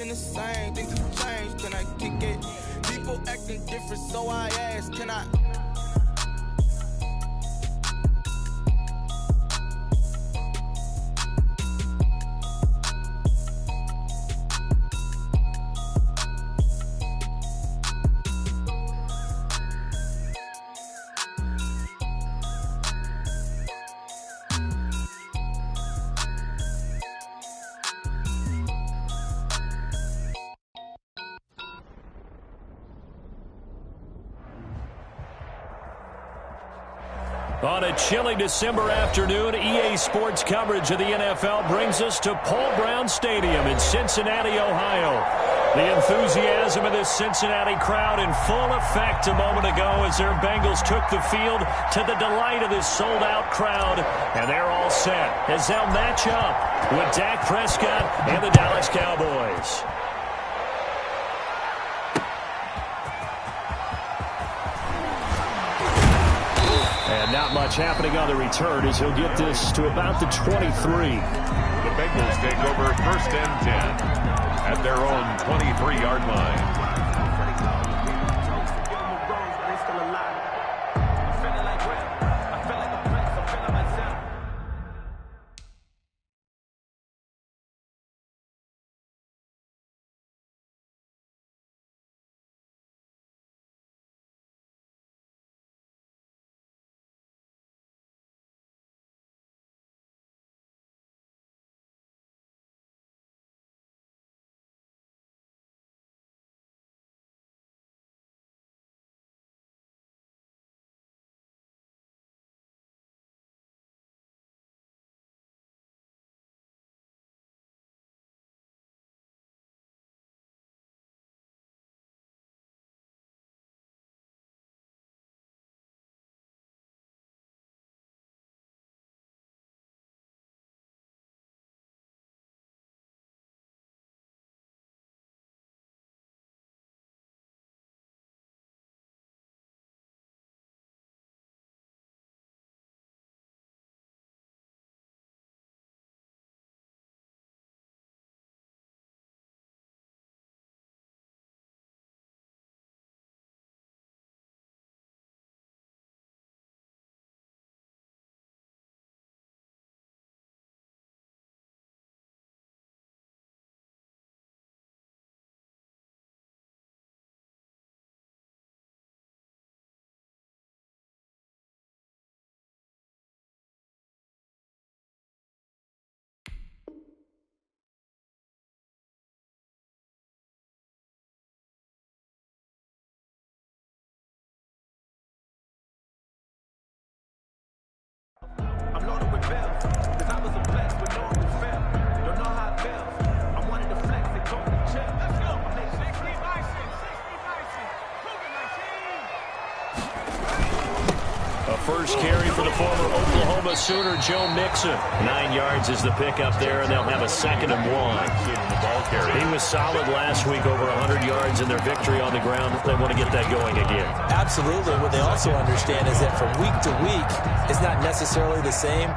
The same things have changed, can I kick it? People acting different, so I ask, can I? On a chilly December afternoon, EA Sports coverage of the NFL brings us to Paul Brown Stadium in Cincinnati, Ohio. The enthusiasm of this Cincinnati crowd in full effect a moment ago as their Bengals took the field to the delight of this sold-out crowd. And they're all set as they'll match up with Dak Prescott and the Dallas Cowboys. And not much happening on the return as he'll get this to about the 23. The Bengals take over 1st and 10 at their own 23-yard line. I'm loaded with bells, cause I was a flex when no one was fair. Don't know how it feels. I wanted to flex, they told me to chill. Let's go. I'm like 60 license, 60 license, A first carry for the former Oklahoma Sooner, Joe Mixon. 9 yards is the pickup there, and they'll have a 2nd and 1. He was solid last week, over 100 yards in their victory on the ground. They want to get that going again. Absolutely. What they also understand is that from week to week, it's not necessarily the same,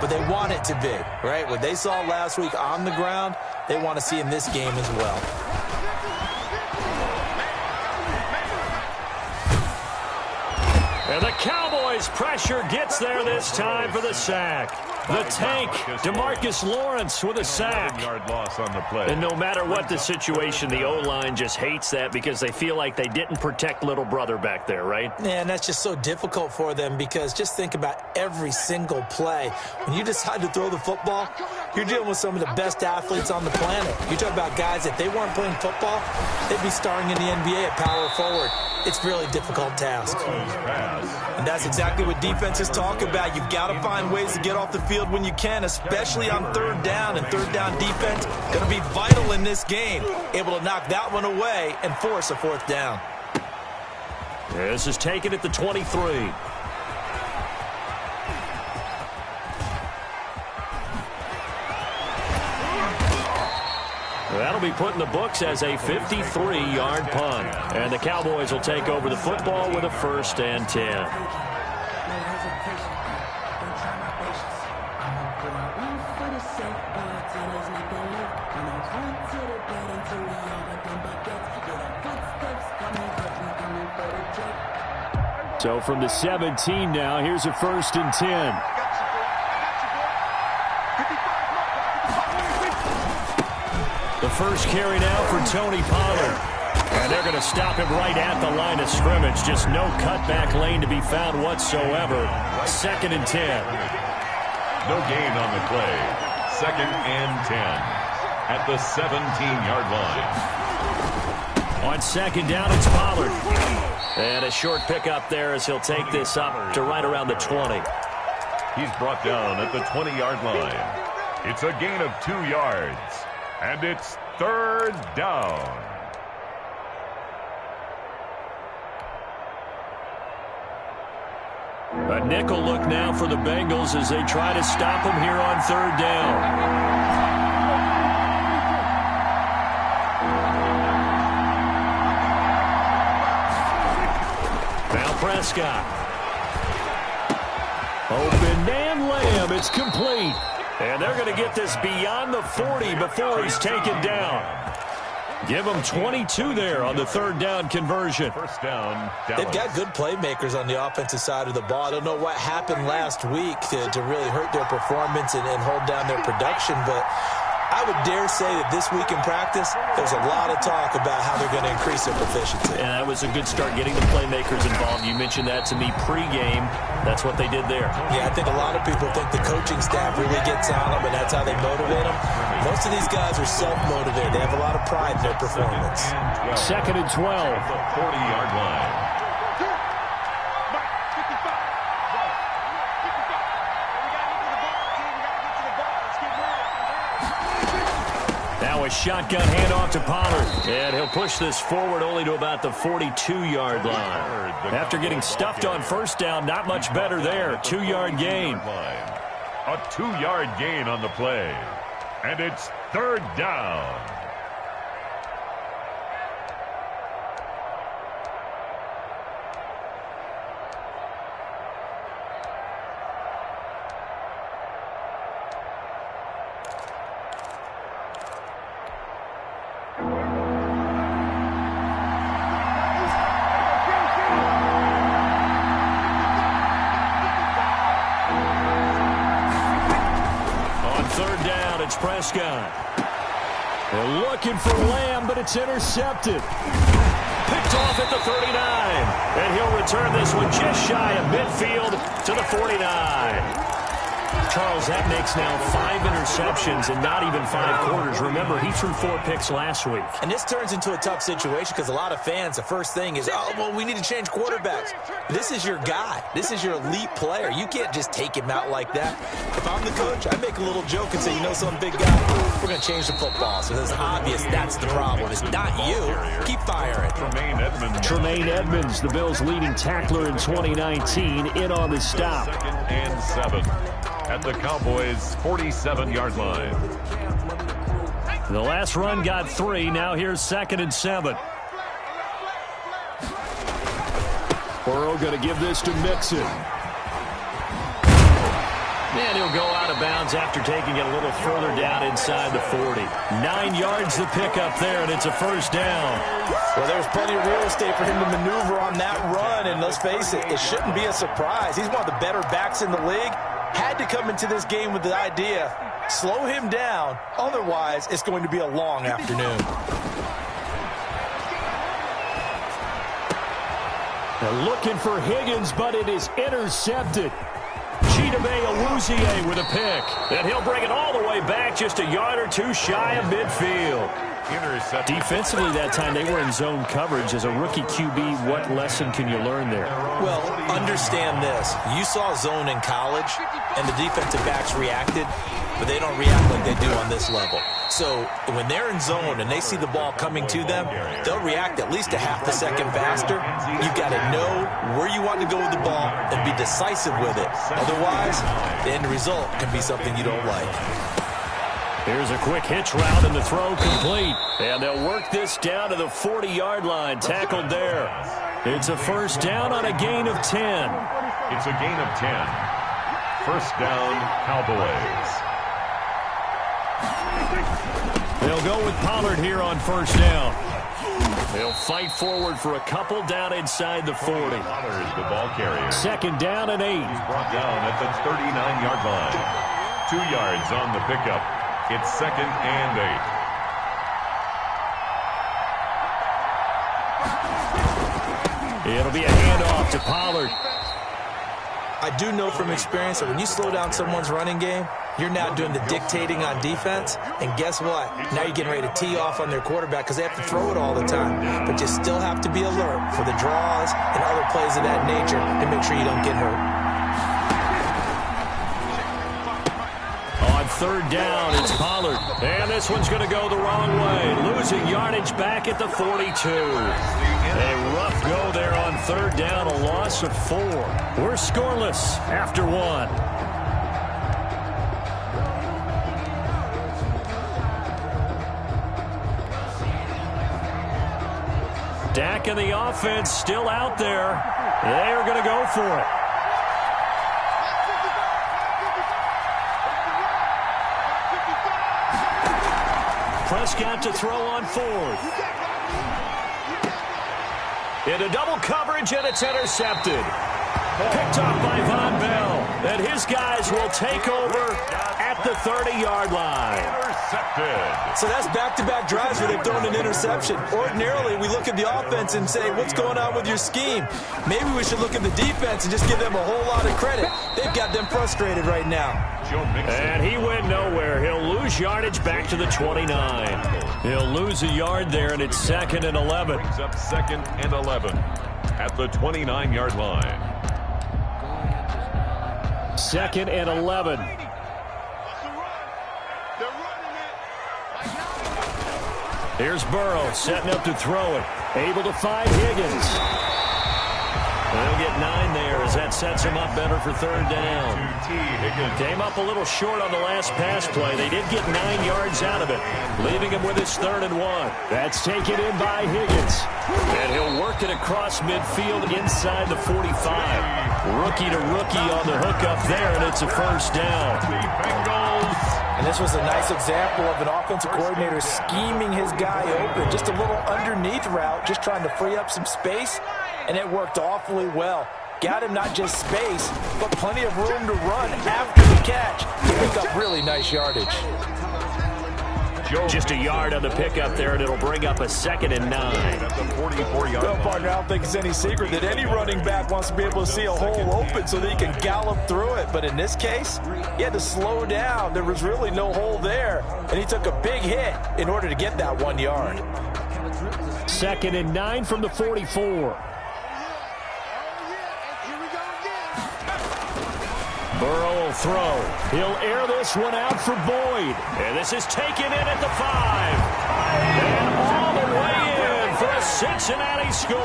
but they want it to be, right? What they saw last week on the ground, they want to see in this game as well. And the Cowboys' pressure gets there this time for the sack. The tank, DeMarcus Lawrence with a sack. Yard loss on the play. And no matter what the situation, the O-line just hates that because they feel like they didn't protect little brother back there, right? Yeah, and that's just so difficult for them because just think about every single play. When you decide to throw the football, you're dealing with some of the best athletes on the planet. You talk about guys, if they weren't playing football, they'd be starring in the NBA at power forward. It's a really difficult task. And that's exactly what defenses talk about. You've got to find ways to get off the field when you can, especially on 3rd down. And 3rd down defense going to be vital in this game. Able to knock that one away and force a 4th down. This is taken at the 23. That'll be put in the books as a 53-yard punt. And the Cowboys will take over the football with a 1st and 10. For the sake of So from the 17 now, here's a 1st and 10. The first carry now for Tony Pollard. And they're going to stop him right at the line of scrimmage. Just no cutback lane to be found whatsoever. 2nd and 10. No gain on the play. 2nd and 10 at the 17-yard line. On 2nd down, it's Pollard. And a short pickup there as he'll take this up to right around the 20. He's brought down at the 20-yard line. It's a gain of 2 yards. And it's 3rd down. A nickel look now for the Bengals as they try to stop him here on 3rd down. Now Prescott. Open man Lamb. It's complete. And they're going to get this beyond the 40 before he's taken down. Give them 22 there on the 3rd down conversion. 1st down, Dallas. They've got good playmakers on the offensive side of the ball. I don't know what happened last week to really hurt their performance and hold down their production, but I would dare say that this week in practice, there's a lot of talk about how they're going to increase their proficiency. And that was a good start getting the playmakers involved. You mentioned that to me pregame. That's what they did there. Yeah, I think a lot of people think the coaching staff really gets on them, and that's how they motivate them. Most of these guys are self-motivated. They have a lot of pride in their performance. 2nd and 12. The 40-yard line. Now a shotgun handoff to Pollard. And he'll push this forward only to about the 42-yard line. After getting stuffed on 1st down, not much better there. 2-yard gain. A 2-yard gain on the play. And it's 3rd down. Prescott. They're looking for Lamb, but it's intercepted. Picked off at the 39. And he'll return this one just shy of midfield to the 49. Charles, that makes now 5 interceptions and not even 5 quarters. Remember, he threw 4 picks last week. And this turns into a tough situation because a lot of fans, the first thing is, oh, well, we need to change quarterbacks. This is your guy. This is your elite player. You can't just take him out like that. If I'm the coach, I make a little joke and say, you know, some big guy, we're going to change the football. So it's obvious that's the problem. It's not you. Keep firing. Tremaine Edmonds, the Bills' leading tackler in 2019, in on the stop. 2nd and 7 at the Cowboys' 47-yard line. The last run got 3. Now here's 2nd and 7. Burrow going to give this to Mixon. And he'll go out of bounds after taking it a little further down inside the 40. 9 yards the pickup there, and it's a 1st down. Well, there's plenty of real estate for him to maneuver on that run, and let's face it, it shouldn't be a surprise. He's one of the better backs in the league. Had to come into this game with the idea, slow him down, otherwise it's going to be a long afternoon. They're looking for Higgins, but it is intercepted. Chidobe Awuzie with a pick. And he'll bring it all the way back just a yard or 2 shy of midfield. Defensively that time, they were in zone coverage. As a rookie QB, what lesson can you learn there? Well, understand this. You saw zone in college, and the defensive backs reacted, but they don't react like they do on this level. So when they're in zone and they see the ball coming to them, they'll react at least a half a second faster. You've got to know where you want to go with the ball and be decisive with it. Otherwise, the end result can be something you don't like. Here's a quick hitch route and the throw complete. And they'll work this down to the 40-yard line. Tackled there. It's a 1st down on a gain of 10. It's a gain of 10. 1st down, Cowboys. They'll go with Pollard here on 1st down. They'll fight forward for a couple down inside the 40. Pollard's the ball carrier. Second down and 8. He's brought down at the 39-yard line. 2 yards on the pickup. It's second and 8. It'll be a handoff to Pollard. I do know from experience that when you slow down someone's running game, you're now doing the dictating on defense. And guess what? Now you're getting ready to tee off on their quarterback because they have to throw it all the time. But you still have to be alert for the draws and other plays of that nature and make sure you don't get hurt. On third down, it's Pollard. And this one's going to go the wrong way. Losing yardage back at the 42. A rough go there on third down, a loss of 4. We're scoreless after 1. Dak and the offense still out there. They're going to go for it. Prescott to throw on 4th. Into double coverage, and it's intercepted. Picked off by Von Bell. And his guys will take over at the 30-yard line. Intercepted. So that's back-to-back drives where they've thrown an interception. Ordinarily, we look at the offense and say, what's going on with your scheme? Maybe we should look at the defense and just give them a whole lot of credit. They've got them frustrated right now. And he went nowhere. He'll lose yardage back to the 29. He'll lose a yard there, and it's second and 11. Brings up second and 11 at the 29-yard line. Second and 11. Here's Burrow setting up to throw it. Able to find Higgins. They'll get 9 there as that sets him up better for third down. Came up a little short on the last pass play. They did get 9 yards out of it, leaving him with his third and 1. That's taken in by Higgins. And he'll work it across midfield inside the 45. Rookie to rookie on the hook up there, and it's a first down. And this was a nice example of an offensive coordinator scheming his guy open. Just a little underneath route, just trying to free up some space, and it worked awfully well. Got him not just space, but plenty of room to run after the catch to pick up really nice yardage. Just a yard on the pickup there, and it'll bring up a second and 9. At the 44-yard Well, line. partner, I don't think it's any secret that any running back wants to be able to see a hole open so that he can gallop through it. But in this case, he had to slow down. There was really no hole there, and he took a big hit in order to get that 1 yard. Second and 9 from the 44. Burrow will throw. He'll air this one out for Boyd. And this is taken in at the 5. And all the way in for a Cincinnati score.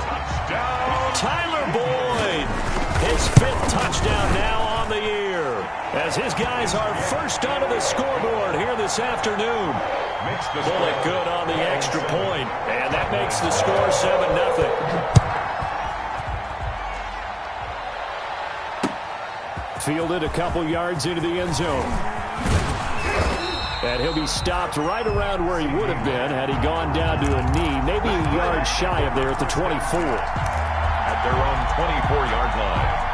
Touchdown. Tyler Boyd. His 5th touchdown now on the year. As his guys are first onto the scoreboard here this afternoon. Bullet good on the extra point. And that makes the score 7-0. Fielded a couple yards into the end zone. And he'll be stopped right around where he would have been had he gone down to a knee, maybe a yard shy of there at the 24. At their own 24-yard line.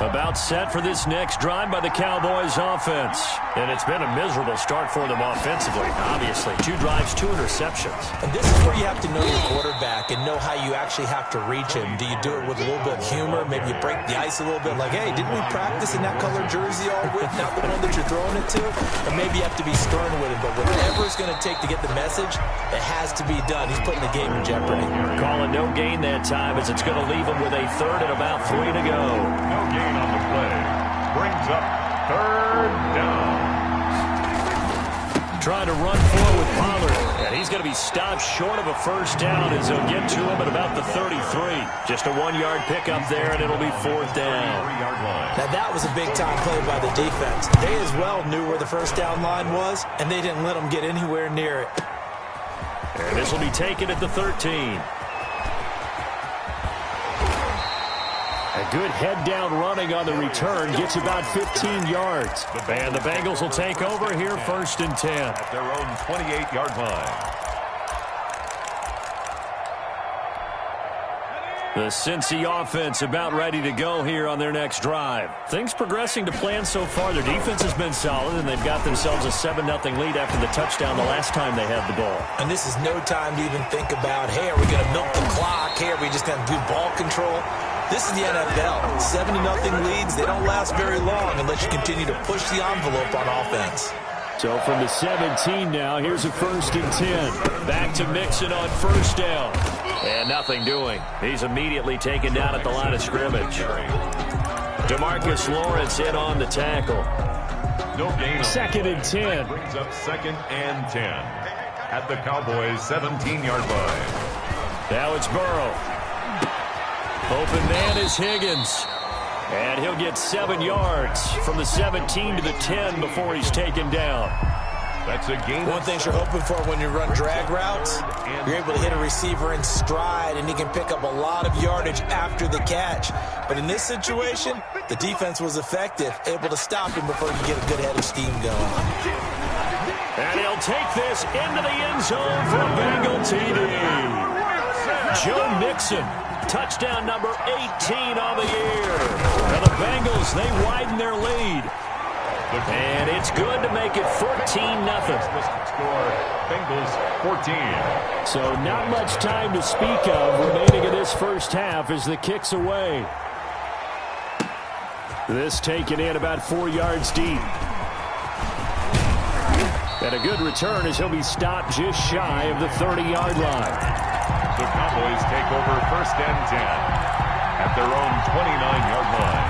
About set for this next drive by the Cowboys offense. And it's been a miserable start for them offensively, obviously. 2 drives, 2 interceptions. And this is where you have to know your quarterback and know how you actually have to reach him. Do you do it with a little bit of humor? Maybe you break the ice a little bit like, hey, didn't we practice in that colored jersey all week, not the one that you're throwing it to? Or maybe you have to be stern with him. But whatever it's going to take to get the message, it has to be done. He's putting the game in jeopardy. Calling no gain that time as it's going to leave him with a third and about 3 to go. No gain on the play. Brings up third down. Trying to run forward with Pollard. And he's going to be stopped short of a first down as they'll get to him at about the 33. Just a 1-yard pickup there, and it'll be 4th down. Now that was a big-time play by the defense. They as well knew where the first down line was, and they didn't let them get anywhere near it. And this will be taken at the 13. A good head-down running on the return gets about 15 yards. And the Bengals will take over here, 1st and 10. At their own 28-yard line. The Cincy offense about ready to go here on their next drive. Things progressing to plan so far. Their defense has been solid, and they've got themselves a 7-0 lead after the touchdown the last time they had the ball. And this is no time to even think about, hey, are we going to milk the clock? Hey, are we just going to do ball control? This is the NFL. 7-0 leads, they don't last very long unless you continue to push the envelope on offense. So from the 17 now, here's a 1st and 10. Back to Mixon on 1st down. And nothing doing. He's immediately taken down at the line of scrimmage. DeMarcus Lawrence in on the tackle. No gain. 2nd and 10. Brings up 2nd and 10. At the Cowboys' 17-yard line. Now it's Burrow. Open man is Higgins. And he'll get 7 yards from the 17 to the 10 before he's taken down. That's a gain. One thing you're hoping for when you run drag routes, you're able to hit a receiver in stride, and he can pick up a lot of yardage after the catch. But in this situation, the defense was effective, able to stop him before you get a good head of steam going. And he'll take this into the end zone for a Bengal TD. Joe Mixon, touchdown number 18 on the year. Now the Bengals, they widen their lead. And it's good to make it 14-0. Score, Bengals 14. So not much time to speak of remaining in this first half as the kick's away. This taken in about 4 yards deep. And a good return as he'll be stopped just shy of the 30-yard line. The Cowboys take over 1st and 10 at their own 29-yard line.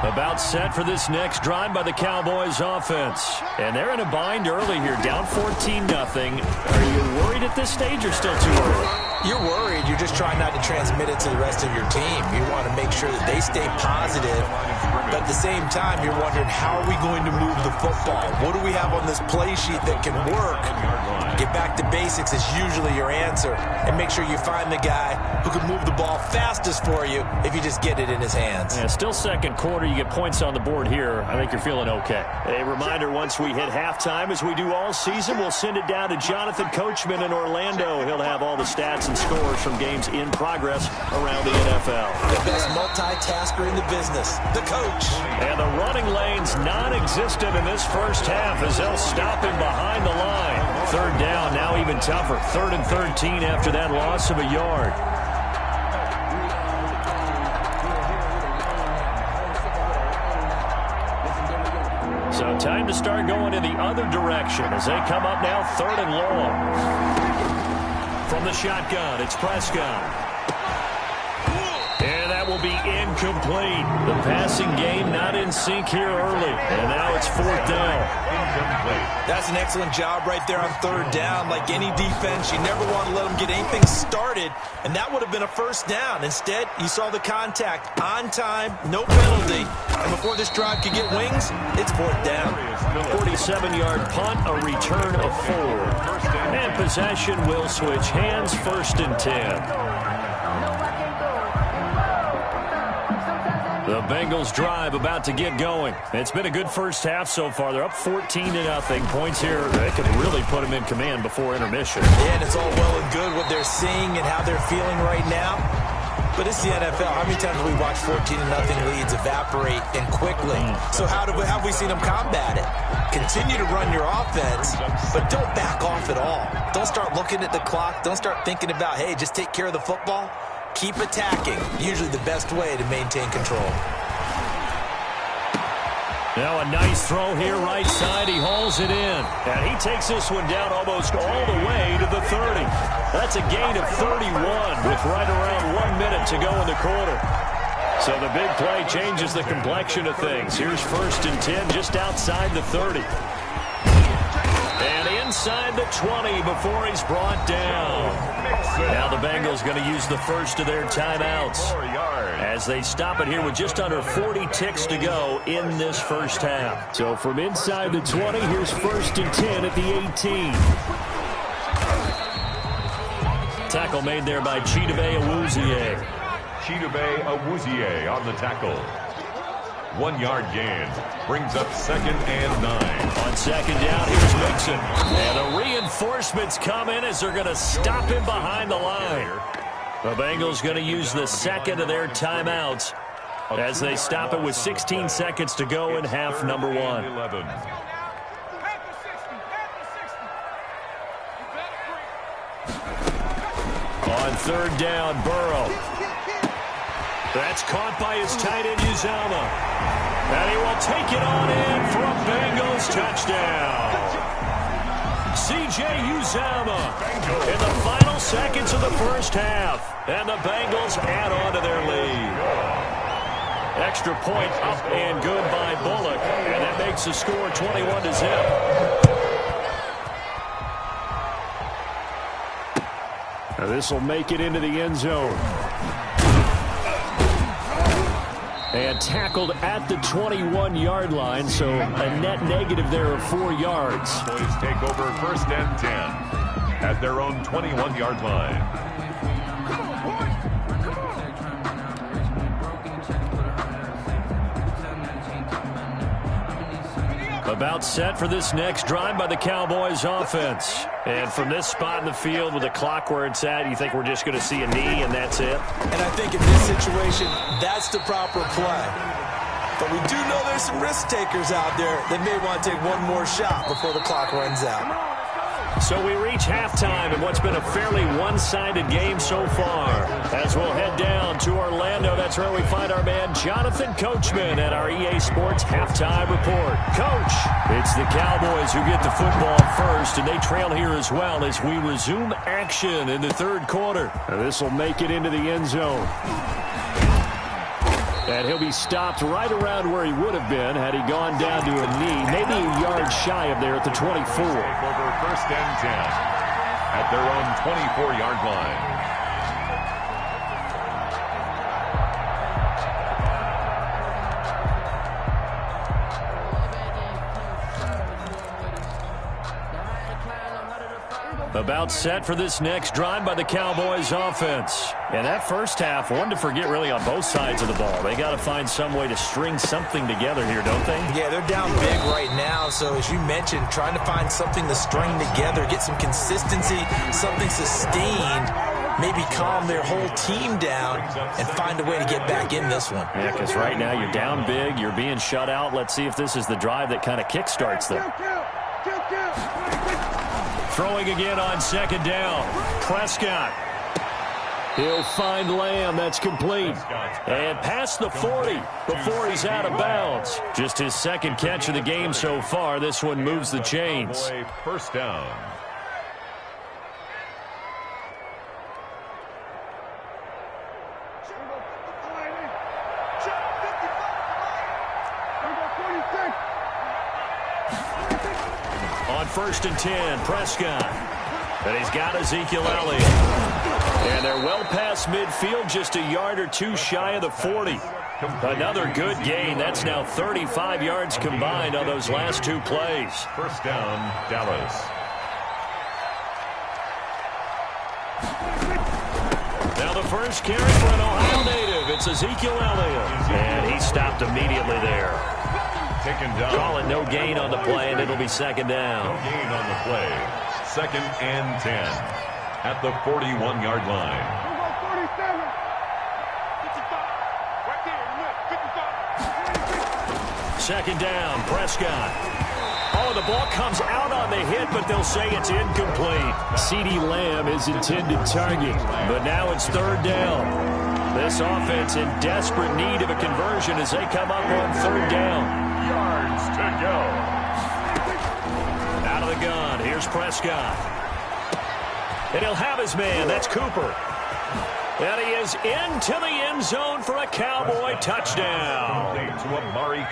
About set for this next drive by the Cowboys offense. And they're in a bind early here, down 14-0. Are you worried at this stage or still too early? You're worried. You're just trying not to transmit it to the rest of your team. You want to make sure that they stay positive. But at the same time, you're wondering, how are we going to move the football? What do we have on this play sheet that can work? Get back to basics is usually your answer. And make sure you find the guy who can move the ball fastest for you if you just get it in his hands. Yeah, still second quarter. You get points on the board here. I think you're feeling okay. A reminder, once we hit halftime, as we do all season, we'll send it down to Jonathan Coachman in Orlando. He'll have all the stats and scores from games in progress around the NFL. The best multitasker in the business, the coach. And the running lane's non-existent in this first half as they'll stop him behind the line. 3rd down, now even tougher. 3rd and 13 after that loss of a yard. So time to start going in the other direction as they come up now 3rd and long. From the shotgun, it's Prescott. And that will be incomplete. The passing game not in sync here early. And now it's 4th down. Incomplete. That's an excellent job right there on 3rd down. Like any defense, you never want to let them get anything started. And that would have been a 1st down. Instead, you saw the contact on time, no penalty. And before this drive could get wings, it's 4th down. 47-yard punt, a return of 4. And possession will switch hands, 1st and 10. The Bengals drive about to get going. It's been a good first half so far. They're up 14-0. Points here, they could really put them in command before intermission. Yeah, and it's all well and good what they're seeing and how they're feeling right now. But it's the NFL. How many times have we watched 14-0 leads evaporate and quickly? So how have we seen them combat it? Continue to run your offense, but don't back off at all. Don't start looking at the clock. Don't start thinking about, hey, just take care of the football. Keep attacking. Usually the best way to maintain control. Now a nice throw here right side. He hauls it in. And he takes this one down almost all the way to the 30. That's a gain of 31 with right around 1 minute to go in the quarter. So the big play changes the complexion of things. Here's 1st and 10 just outside the 30. And inside the 20 before he's brought down. Now the Bengals going to use the first of their timeouts as they stop it here with just under 40 ticks to go in this first half. So from inside the 20, here's 1st and 10 at the 18. Tackle made there by Chidobe Awuzie. Chidobe Awuzie on the tackle. 1 yard gain brings up 2nd and 9. On 2nd down, here's Mixon. And the reinforcements come in as they're going to stop him behind the line. The Bengals going to use the 2nd of their timeouts as they stop it with 16 seconds to go in half number 1. On 3rd down, Burrow. That's caught by his tight end, Uzomah. And he will take it on in for a Bengals touchdown. C.J. Uzomah in the final seconds of the first half. And the Bengals add on to their lead. Extra point up and good by Bullock. And that makes the score 21-0. Now this will make it into the end zone. And tackled at the 21-yard line, so a net negative there of 4 yards. Boys take over 1st and 10 at their own 21-yard line. About set for this next drive by the Cowboys offense. And from this spot in the field with the clock where it's at, you think we're just going to see a knee and that's it? And I think in this situation, that's the proper play. But we do know there's some risk takers out there that may want to take one more shot before the clock runs out. So we reach halftime in what's been a fairly one-sided game so far. As we'll head down to Orlando, that's where we find our man Jonathan Coachman at our EA Sports Halftime Report. Coach, it's the Cowboys who get the football first, and they trail here as well as we resume action in the 3rd quarter. This will make it into the end zone. And he'll be stopped right around where he would have been had he gone down to a knee, maybe a yard shy of there at the 24. Take over 1st and 10 at their own 24-yard line. About set for this next drive by the Cowboys offense. And that first half, one to forget really on both sides of the ball. They got to find some way to string something together here, don't they? Yeah, they're down big right now. So as you mentioned, trying to find something to string together, get some consistency, something sustained, maybe calm their whole team down and find a way to get back in this one. Yeah, because right now you're down big, you're being shut out. Let's see if this is the drive that kind of kickstarts them. Throwing again on 2nd down. Prescott. He'll find Lamb. That's complete. And past the 40 before he's out of bounds. Just his 2nd catch of the game so far. This one moves the chains. 1st down. On 1st and 10, Prescott. But he's got Ezekiel Elliott. And they're well past midfield, just a yard or two shy of the 40. Another good gain. That's now 35 yards combined on those last 2 plays. 1st down, Dallas. Now the first carry for an Ohio native. It's Ezekiel Elliott. And he stopped immediately there. Taken down. Call it no gain on the play, and it'll be 2nd down. No gain on the play. 2nd and 10 at the 41-yard line. 2nd down, Prescott. Oh, the ball comes out on the hit, but they'll say it's incomplete. CeeDee Lamb is intended target, but now it's 3rd down. This offense in desperate need of a conversion as they come up on 3rd down. Yards to go. Out of the gun, here's Prescott. And he'll have his man, that's Cooper. And he is into the end zone for a Cowboy touchdown. To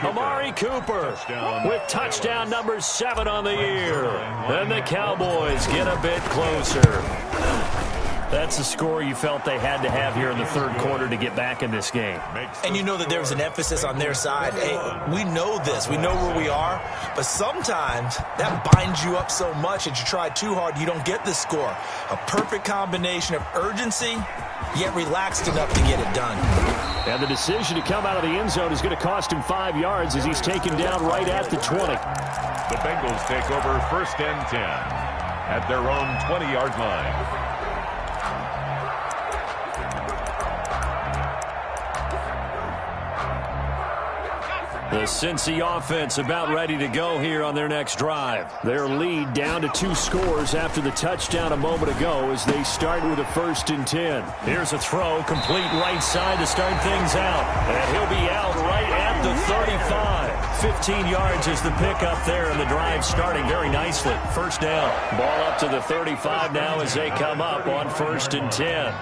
Amari Cooper with touchdown number 7 on the year. And the Cowboys get a bit closer. That's the score you felt they had to have here in the third quarter to get back in this game. And you know that there was an emphasis on their side. Hey, we know this. We know where we are. But sometimes that binds you up so much that you try too hard, you don't get the score. A perfect combination of urgency, yet relaxed enough to get it done. And the decision to come out of the end zone is going to cost him 5 yards as he's taken down right at the 20. The Bengals take over 1st and 10 at their own 20-yard line. The Cincy offense about ready to go here on their next drive. Their lead down to 2 scores after the touchdown a moment ago as they start with a 1st and 10. Here's a throw, complete right side to start things out. And he'll be out right at the 35. 15 yards is the pickup there, and the drive starting very nicely. 1st down. Ball up to the 35 now as they come up on 1st and 10.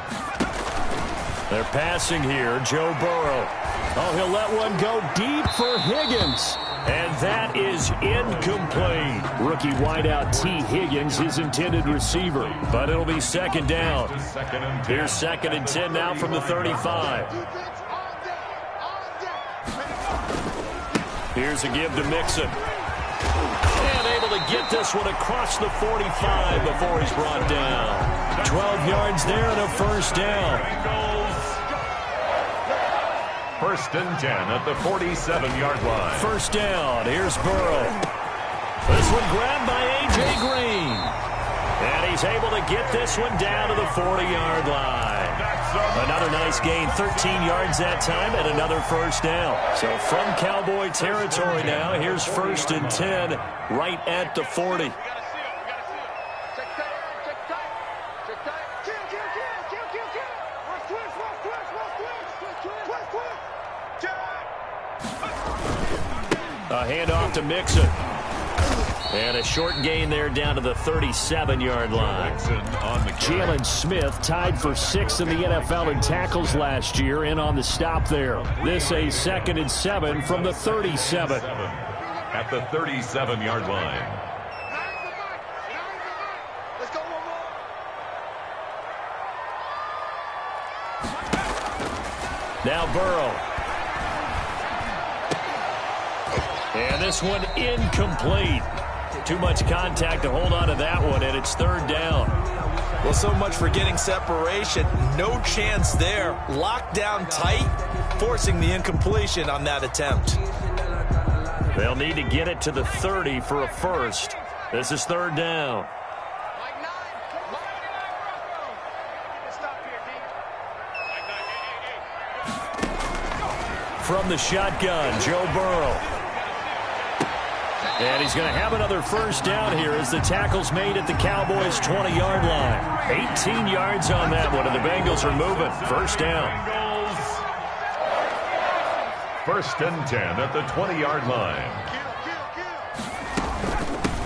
They're passing here, Joe Burrow. Oh, he'll let one go deep for Higgins. And that is incomplete. Rookie wideout T. Higgins, his intended receiver. But it'll be 2nd down. Here's 2nd and 10 now from the 35. Here's a give to Mixon. And able to get this one across the 45 before he's brought down. 12 yards there and a 1st down. 1st and 10 at the 47-yard line. 1st down. Here's Burrow. This one grabbed by A.J. Green. And he's able to get this one down to the 40-yard line. Another nice gain, 13 yards that time, and another 1st down. So from Cowboy territory now, here's 1st and 10 right at the 40. A handoff to Mixon. And a short gain there down to the 37-yard line. Jalen Smith tied for 6th in the NFL in tackles last year, in on the stop there. This a 2nd and 7 from the 37. At the 37-yard line. Now Burrow. And this one incomplete. Too much contact to hold on to that one, and it's 3rd down. Well, so much for getting separation. No chance there. Locked down tight, forcing the incompletion on that attempt. They'll need to get it to the 30 for a 1st. This is 3rd down. From the shotgun, Joe Burrow. And he's going to have another 1st down here as the tackle's made at the Cowboys' 20-yard line. 18 yards on that one, and the Bengals are moving. 1st down. 1st and 10 at the 20-yard line.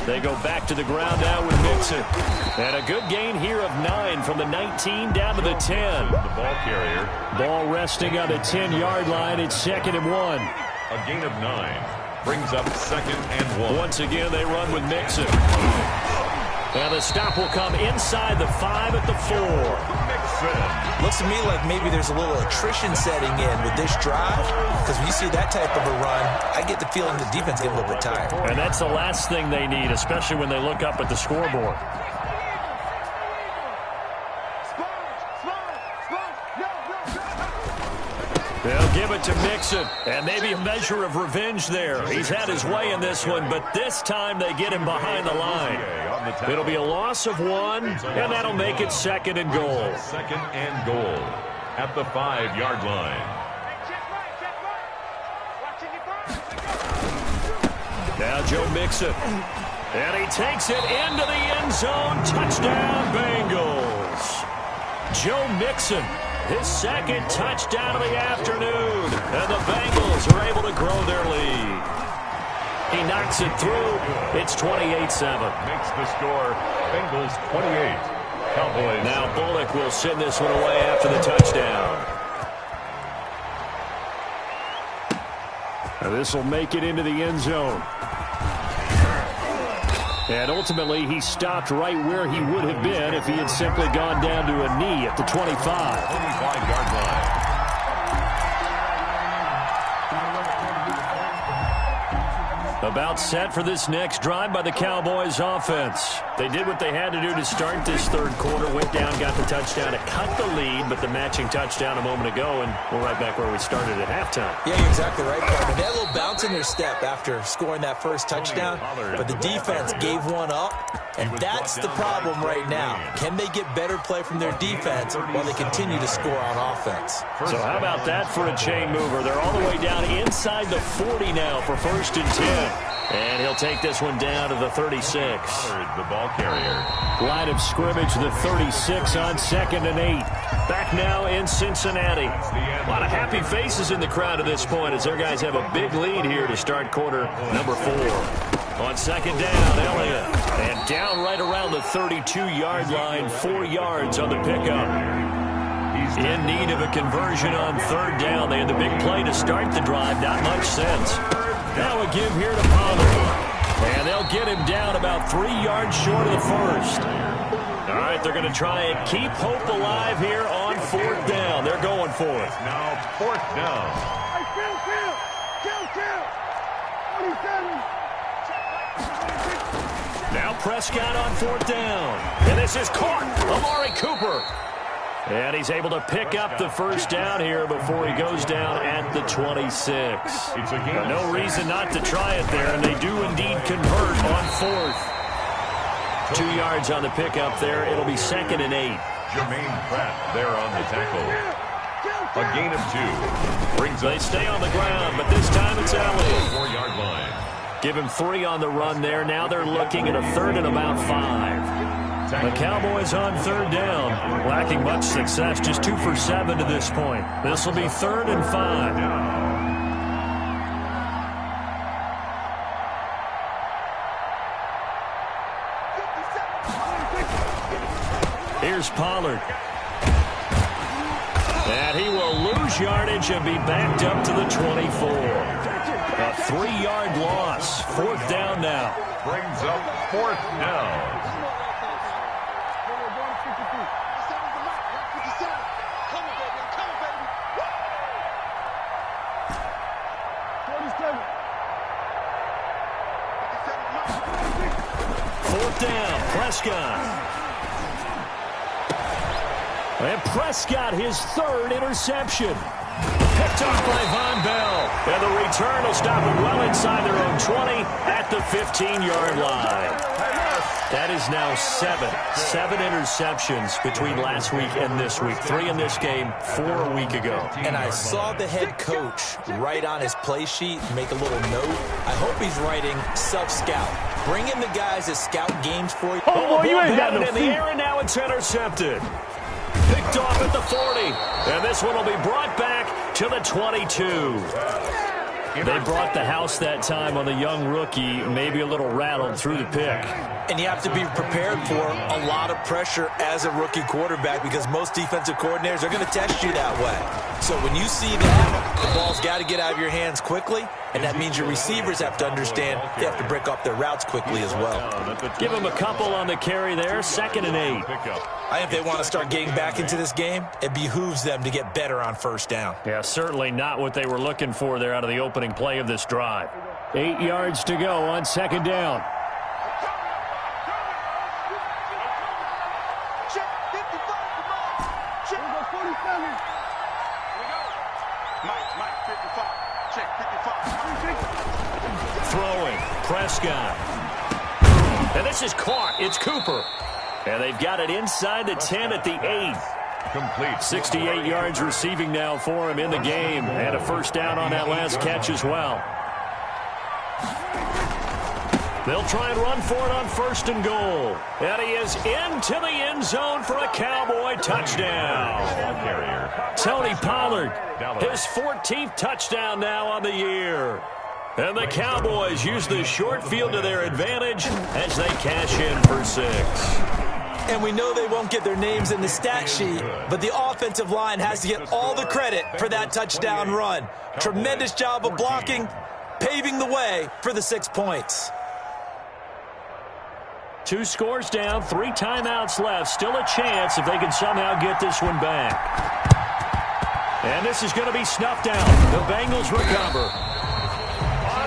They go back to the ground now with Mixon. And a good gain here of 9 from the 19 down to the 10. The ball carrier. Ball resting on the 10-yard line. It's 2nd and 1. A gain of 9. Brings up 2nd and 1. Once again, they run with Mixon. And the stop will come inside the 5 at the 4. Mixon. Looks to me like maybe there's a little attrition setting in with this drive, because when you see that type of a run, I get the feeling the defense get a little bit tired. And that's the last thing they need, especially when they look up at the scoreboard. They'll give it to Mixon, and maybe a measure of revenge there. He's had his way in this one, but this time they get him behind the line. It'll be a loss of 1, and that'll make it 2nd and goal. 2nd and goal at the 5-yard line. Now Joe Mixon, and he takes it into the end zone. Touchdown, Bengals. Joe Mixon. His 2nd touchdown of the afternoon. And the Bengals are able to grow their lead. He knocks it through. It's 28-7. Makes the score Bengals 28. Cowboys. Now Bullock will send this one away after the touchdown. And this will make it into the end zone. And ultimately, he stopped right where he would have been if he had simply gone down to a knee at the 25. 25-yard line. About set for this next drive by the Cowboys offense. They did what they had to do to start this third quarter. Went down, got the touchdown to cut the lead, but the matching touchdown a moment ago, and we're right back where we started at halftime. Yeah, you're exactly right, partner. They had a little bounce in their step after scoring that first touchdown, but the defense gave one up, and that's the problem right now. Can they get better play from their defense while they continue to score on offense? So how about that for a chain mover? They're all the way down inside the 40 now for 1st and 10. And he'll take this one down to the 36. The ball carrier. Line of scrimmage, the 36 on 2nd and 8. Back now in Cincinnati. A lot of happy faces in the crowd at this point as their guys have a big lead here to start quarter number 4. On 2nd down, Elliott. And down right around the 32-yard line, 4 yards on the pickup. In need of a conversion on 3rd down. They had the big play to start the drive. Not much sense. Now a give here to Pollard. And they'll get him down about 3 yards short of the first. All right, they're going to try and keep hope alive here on 4th down. They're going for it. Now 4th down. Now Prescott on 4th down. And this is caught. Amari Cooper. And he's able to pick up the first down here before he goes down at the 26. No reason not to try it there, and they do indeed convert on 4th. 2 yards on the pickup there. It'll be 2nd and 8. Jermaine Pratt there on the tackle. A gain of 2. Brings they stay on the ground, but this time it's Elliott. 4-yard line. Give him 3 on the run there. Now they're looking at a 3rd and about 5. The Cowboys on 3rd down, lacking much success, just 2 for 7 to this point. This will be 3rd and 5. Here's Pollard. And he will lose yardage and be backed up to the 24. A 3-yard loss. 4th down now. Brings up 4th down. Down, Prescott. And Prescott, his 3rd interception. Picked off by Von Bell. And the return will stop him well inside their own 20 at the 15-yard line. That is now 7 interceptions between last week and this week. 3 in this game, 4 a week ago. And I saw the head coach write on his play sheet, make a little note. I hope he's writing self-scout. Bring in the guys that scout games for you. Oh, boy, you ain't got no in the air, and now it's intercepted. Picked off at the 40. And this one will be brought back to the 22. They brought the house that time on the young rookie, maybe a little rattled through the pick. And you have to be prepared for a lot of pressure as a rookie quarterback because most defensive coordinators are going to test you that way. So when you see that, the ball's got to get out of your hands quickly, and that means your receivers have to understand they have to break up their routes quickly as well. Give them a couple on the carry there, 2nd and 8. I think they want to start getting back into this game. It behooves them to get better on 1st down. Yeah, certainly not what they were looking for there out of the opening play of this drive. 8 yards to go on 2nd down. Throwing, Prescott. And this is caught. It's Cooper. And they've got it inside the 10 at the 8. Complete. 68 yards receiving now for him in the game. And a 1st down on that last catch as well. They'll try and run for it on 1st and goal. And he is into the end zone for a Cowboy touchdown. Tony Pollard, his 14th touchdown now on the year. And the Cowboys use the short field to their advantage as they cash in for 6. And we know they won't get their names in the stat sheet, but the offensive line has to get all the credit for that touchdown run. Tremendous job of blocking, paving the way for the 6 points. 2 scores down, 3 timeouts left. Still a chance if they can somehow get this one back. And this is going to be snuffed out. The Bengals recover.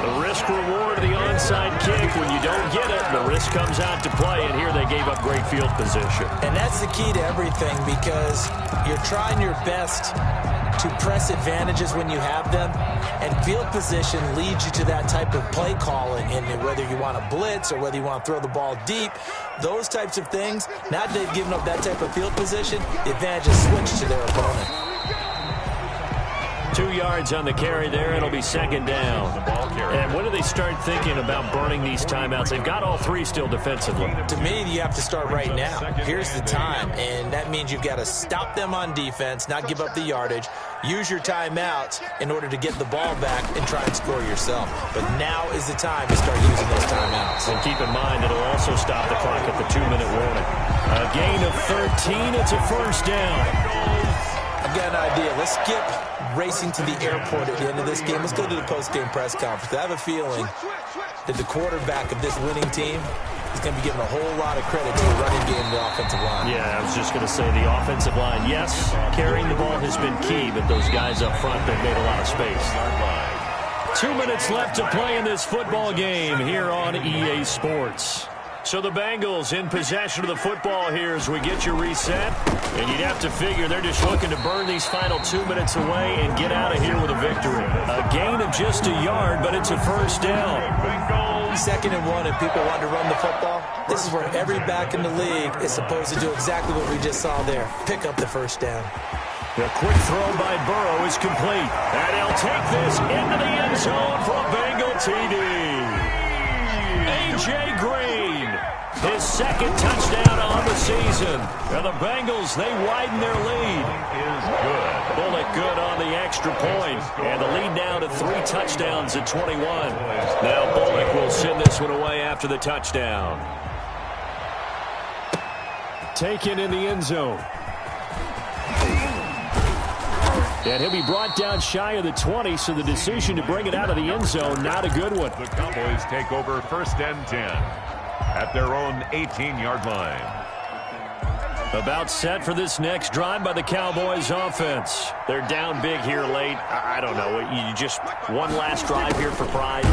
The risk-reward of the onside kick. When you don't get it, the risk comes out to play, and here they gave up great field position. And that's the key to everything, because you're trying your best to press advantages when you have them, and field position leads you to that type of play calling, and whether you want to blitz or whether you want to throw the ball deep, those types of things. Now that they've given up that type of field position, the advantage is switched to their opponent. 2 yards on the carry there. It'll be second down. And when do they start thinking about burning these timeouts? They've got all 3 still defensively. To me, you have to start right now. Here's the time, and that means you've got to stop them on defense, not give up the yardage, use your timeouts in order to get the ball back and try and score yourself. But now is the time to start using those timeouts. And keep in mind, it'll also stop the clock at the 2-minute warning. A gain of 13. It's a first down. I've got an idea. Let's skip racing to the airport at the end of this game. Let's go to the post-game press conference. I have a feeling that the quarterback of this winning team is going to be given a whole lot of credit to the running game and the offensive line. Yeah, I was just going to say the offensive line. Yes, carrying the ball has been key, but those guys up front, they've made a lot of space. 2 minutes left to play in this football game here on EA Sports. So the Bengals in possession of the football here as we get you reset. And you'd have to figure they're just looking to burn these final 2 minutes away and get out of here with a victory. A gain of just a yard, but it's a first down. 2nd and 1, and people want to run the football. This is where every back in the league is supposed to do exactly what we just saw there. Pick up the first down. The quick throw by Burrow is complete. And he'll take this into the end zone for a Bengal TD. A.J. Green, his 2nd touchdown on the season. And the Bengals, they widen their lead. Is good. Bullock good on the extra point. And the lead now to 3 touchdowns at 21. Now Bullock will send this one away after the touchdown. Taken in the end zone. And he'll be brought down shy of the 20, so the decision to bring it out of the end zone, not a good one. The Cowboys take over 1st and 10 at their own 18-yard line. About set for this next drive by the Cowboys offense. They're down big here late. I don't know. You just one last drive here for pride.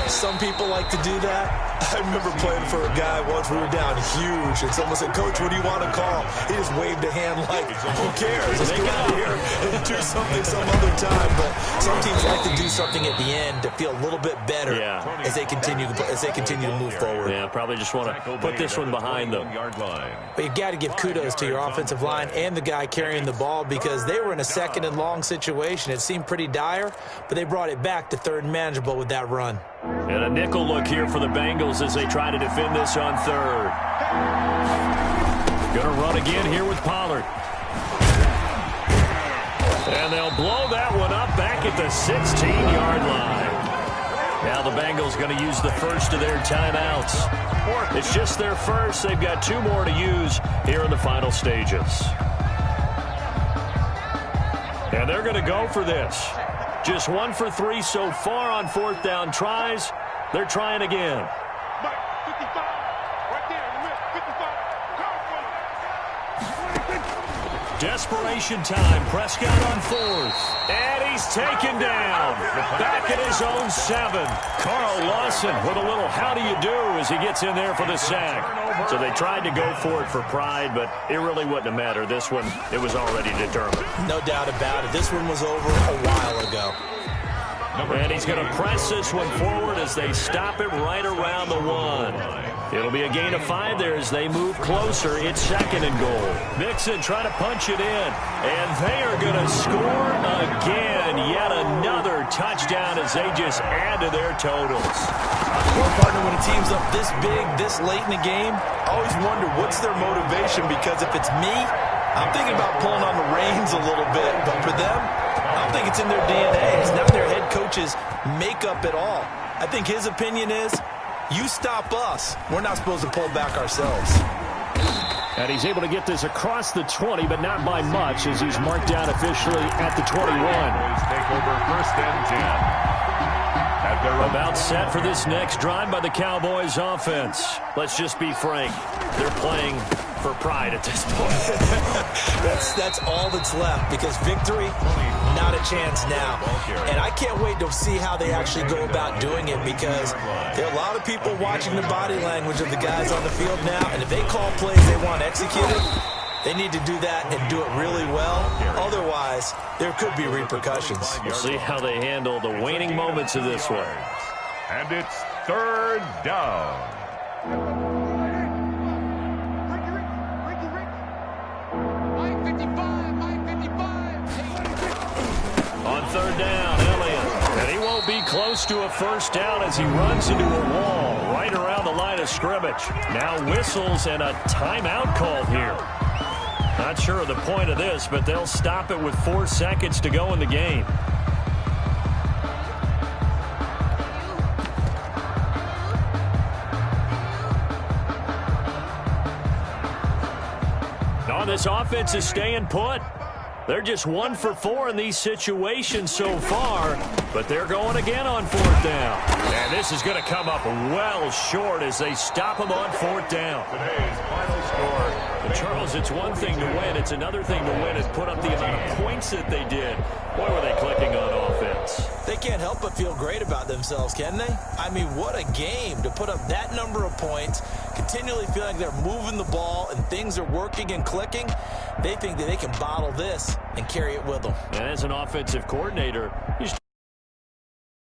Some people like to do that. I remember playing for a guy once. We were down huge, and someone said, "Coach, what do you want to call?" He just waved a hand like, "Who cares? Let's get out of here and do something some other time." But some teams like to do something at the end to feel a little bit better as they continue to move forward. Yeah, probably just want to put this one behind them. But you got to give kudos to your offensive line and the guy carrying the ball, because they were in a 2nd and long situation. It seemed pretty dire, but they brought it back to 3rd and manageable with that run. And a nickel look here for the Bengals as they try to defend this on 3rd. Going to run again here with Pollard. And they'll blow that one up back at the 16-yard line. Now the Bengals going to use the first of their timeouts. It's just their first. They've got 2 more to use here in the final stages. And they're going to go for this. Just 1 for 3 so far on 4th down tries. They're trying again. Desperation time. Prescott on 4th. And he's taken down. Back at his own 7. Carl Lawson with a little how do you do as he gets in there for the sack. So they tried to go for it for pride, but it really wouldn't have mattered. This one, it was already determined. No doubt about it. This one was over a while ago. And he's going to press this one forward as they stop it right around the 1. It'll be a gain of 5 there as they move closer. It's 2nd and goal. Mixon trying to punch it in. And they are going to score again. Yet another touchdown as they just add to their totals. Well, partner, when a team's up this big, this late in the game, I always wonder what's their motivation, because if it's me, I'm thinking about pulling on the reins a little bit. But for them, I don't think it's in their DNA. It's not their head coach's makeup at all. I think his opinion is, you stop us, we're not supposed to pull back ourselves. And he's able to get this across the 20, but not by much, as he's marked down officially at the 21. Take over 1st and 10 at About set for this next drive by the Cowboys offense. Let's just be frank. They're playing for pride at this point. That's all that's left, because victory, not a chance now. And I can't wait to see how they actually go about doing it, because there are a lot of people watching the body language of the guys on the field now, and if they call plays they want executed, they need to do that and do it really well. Otherwise, there could be repercussions. We'll see how they handle the waning moments of this one. And it's third down. On third down, Elliott. And he won't be close to a first down as he runs into a wall right around the line of scrimmage. Now whistles and a timeout called here. Not sure of the point of this, but they'll stop it with 4 seconds to go in the game. No, this offense is staying put. They're just 1 for 4 in these situations so far, but they're going again on 4th down. And this is going to come up well short as they stop them on 4th down. Today's final score. But Charles, it's one thing to win. It's another thing to win and put up the amount of points that they did. Boy, were they clicking on offense. They can't help but feel great about themselves, can they? I mean, what a game to put up that number of points, continually feeling like they're moving the ball and things are working and clicking. They think that they can bottle this and carry it with them. And as an offensive coordinator, you